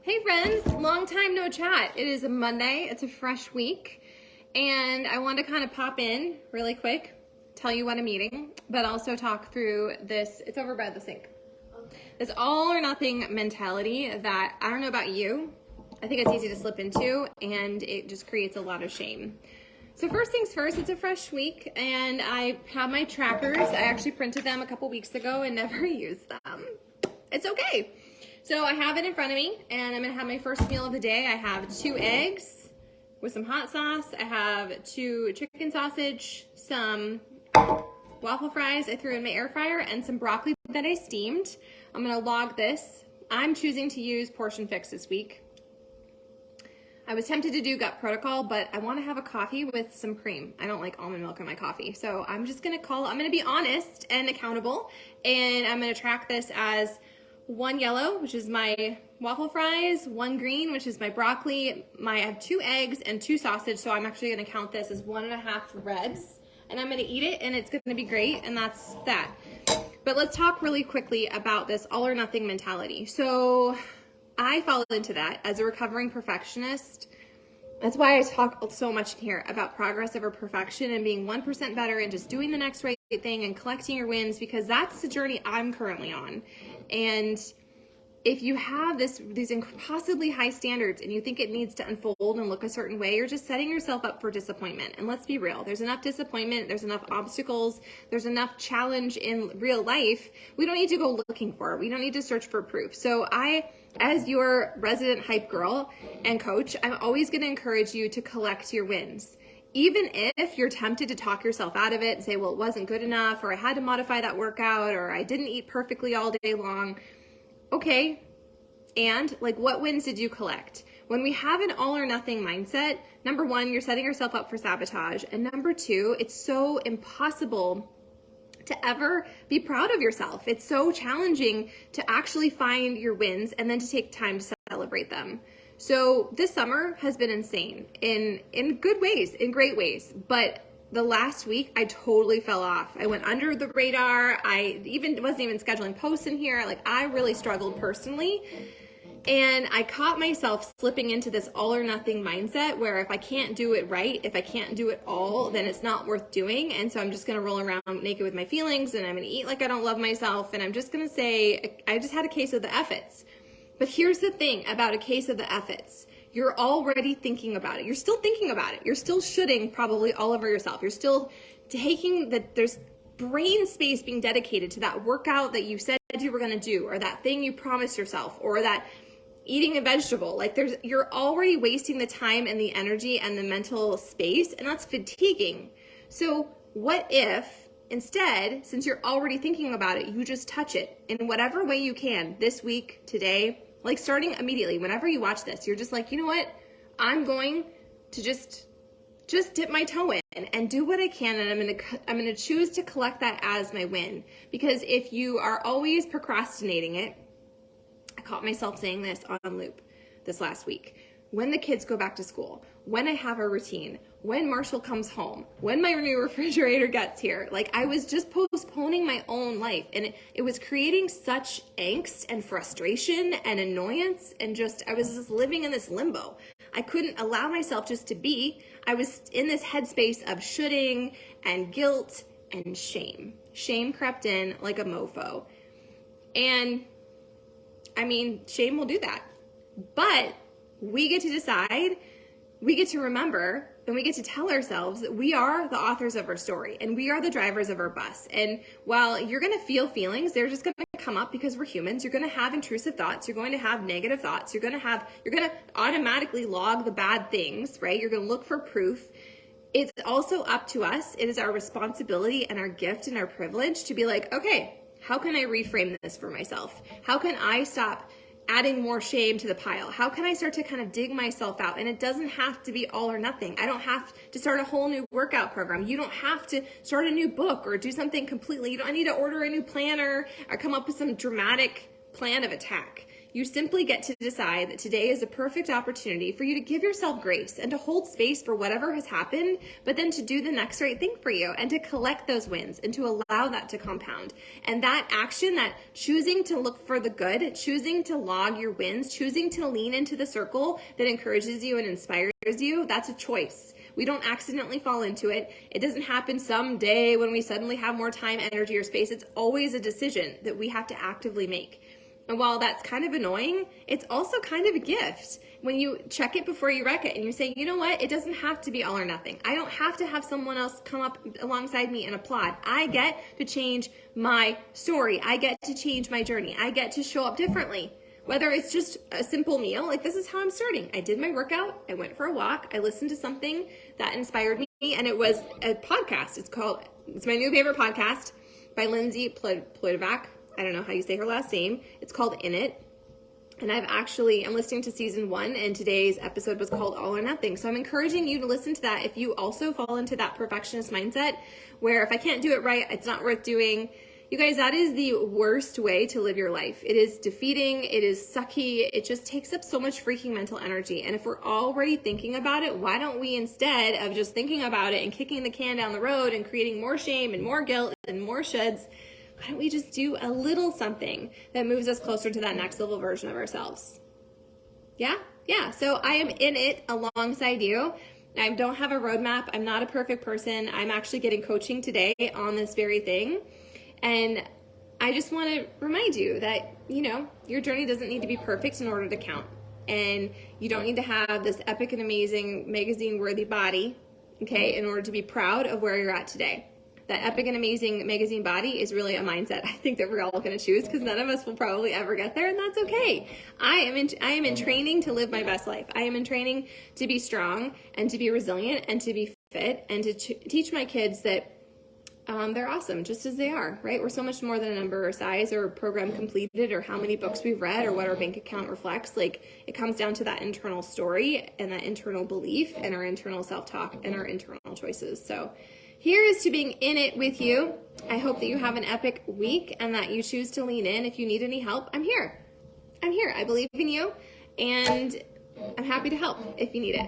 Hey friends, long time no chat. It is a Monday, it's a fresh week, and I want to kind of pop in really quick, tell you what I'm eating, but also talk through this, it's over by the sink, this all or nothing mentality that I don't know about you, I think it's easy to slip into, and it just creates a lot of shame. So first things first, it's a fresh week, and I have my trackers. I actually printed them a couple weeks ago and never used them. It's okay. So I have it in front of me, and I'm gonna have my first meal of the day. I have 2 eggs with some hot sauce. I have 2 chicken sausage, some waffle fries I threw in my air fryer, and some broccoli that I steamed. I'm gonna log this. I'm choosing to use Portion Fix this week. I was tempted to do Gut Protocol, but I want to have a coffee with some cream. I don't like almond milk in my coffee. So I'm just going to be honest and accountable. And I'm going to track this as 1 yellow, which is my waffle fries, 1 green, which is my broccoli. I have 2 eggs and 2 sausage. So I'm actually going to count this as 1.5 reds. And I'm going to eat it, and it's going to be great. And that's that. But let's talk really quickly about this all or nothing mentality. So I fall into that as a recovering perfectionist. That's why I talk so much here about progress over perfection and being 1% better and just doing the next right thing and collecting your wins, because that's the journey I'm currently on. And if you have these impossibly high standards and you think it needs to unfold and look a certain way, you're just setting yourself up for disappointment. And let's be real, there's enough disappointment, there's enough obstacles, there's enough challenge in real life. We don't need to go looking for it. We don't need to search for proof. So as your resident hype girl and coach, I'm always going to encourage you to collect your wins. Even if you're tempted to talk yourself out of it and say, well, it wasn't good enough, or I had to modify that workout, or I didn't eat perfectly all day long. Okay, and what wins did you collect? When we have an all or nothing mindset, number 1, you're setting yourself up for sabotage. And number 2, it's so impossible to ever be proud of yourself. It's so challenging to actually find your wins and then to take time to celebrate them. So this summer has been insane in good ways, in great ways. But the last week, I totally fell off. I went under the radar. I wasn't even scheduling posts in here. I really struggled personally. And I caught myself slipping into this all or nothing mindset where if I can't do it right, if I can't do it all, then it's not worth doing. And so I'm just going to roll around naked with my feelings, and I'm going to eat like I don't love myself. And I'm just going to say, I just had a case of the F-its. But here's the thing about a case of the F-its. You're already thinking about it. You're still thinking about it. You're still shooting probably all over yourself. You're still taking there's brain space being dedicated to that workout that you said you were going to do, or that thing you promised yourself, or that eating a vegetable. You're already wasting the time and the energy and the mental space, and that's fatiguing. So what if instead, since you're already thinking about it, you just touch it in whatever way you can this week, today, starting immediately, whenever you watch this, you're just you know what? I'm going to just dip my toe in and do what I can, and I'm going to choose to collect that as my win. Because if you are always procrastinating it, I caught myself saying this on loop this last week. When the kids go back to school, when I have a routine, when Marshall comes home, when my new refrigerator gets here, I was just postponing my own life, and it was creating such angst and frustration and annoyance, and I was just living in this limbo. I couldn't allow myself just to be. I was in this headspace of shoulding and guilt and shame. Shame crept in like a mofo. And shame will do that. But we get to decide, we get to remember, and we get to tell ourselves that we are the authors of our story, and we are the drivers of our bus. And while you're going to feel feelings, they're just going to come up because we're humans. You're going to have intrusive thoughts. You're going to have negative thoughts. You're going to automatically log the bad things, right? You're going to look for proof. It's also up to us. It is our responsibility and our gift and our privilege to be okay, how can I reframe this for myself? How can I stop adding more shame to the pile? How can I start to kind of dig myself out? And it doesn't have to be all or nothing. I don't have to start a whole new workout program. You don't have to start a new book or do something completely. You don't need to order a new planner or come up with some dramatic plan of attack. You simply get to decide that today is a perfect opportunity for you to give yourself grace and to hold space for whatever has happened, but then to do the next right thing for you and to collect those wins and to allow that to compound. And that action, that choosing to look for the good, choosing to log your wins, choosing to lean into the circle that encourages you and inspires you, that's a choice. We don't accidentally fall into it. It doesn't happen someday when we suddenly have more time, energy, or space. It's always a decision that we have to actively make. And while that's kind of annoying, it's also kind of a gift when you check it before you wreck it and you say, you know what, it doesn't have to be all or nothing. I don't have to have someone else come up alongside me and applaud. I get to change my story. I get to change my journey. I get to show up differently. Whether it's just a simple meal, like this is how I'm starting. I did my workout, I went for a walk, I listened to something that inspired me, and it was a podcast. It's my new favorite podcast by Lindsay Plodovac. I don't know how you say her last name. It's called In It. And I'm listening to season 1, and today's episode was called All or Nothing. So I'm encouraging you to listen to that if you also fall into that perfectionist mindset where if I can't do it right, it's not worth doing. You guys, that is the worst way to live your life. It is defeating, it is sucky, it just takes up so much freaking mental energy. And if we're already thinking about it, why don't we, instead of just thinking about it and kicking the can down the road and creating more shame and more guilt and more shoulds, why don't we just do a little something that moves us closer to that next level version of ourselves? Yeah? So I am in it alongside you. I don't have a roadmap. I'm not a perfect person. I'm actually getting coaching today on this very thing. And I just want to remind you that, your journey doesn't need to be perfect in order to count. And you don't need to have this epic and amazing magazine-worthy body, okay, in order to be proud of where you're at today. That epic and amazing magazine body is really a mindset I think that we're all going to choose, because none of us will probably ever get there, and that's okay. I am in training to live my best life. I am in training to be strong and to be resilient and to be fit and to teach my kids that they're awesome just as they are, right? We're so much more than a number or size or program completed or how many books we've read or what our bank account reflects. Like, it comes down to that internal story and that internal belief and our internal self-talk and our internal choices. So here is to being in it with you. I hope that you have an epic week and that you choose to lean in. If you need any help, I'm here. I believe in you, and I'm happy to help if you need it.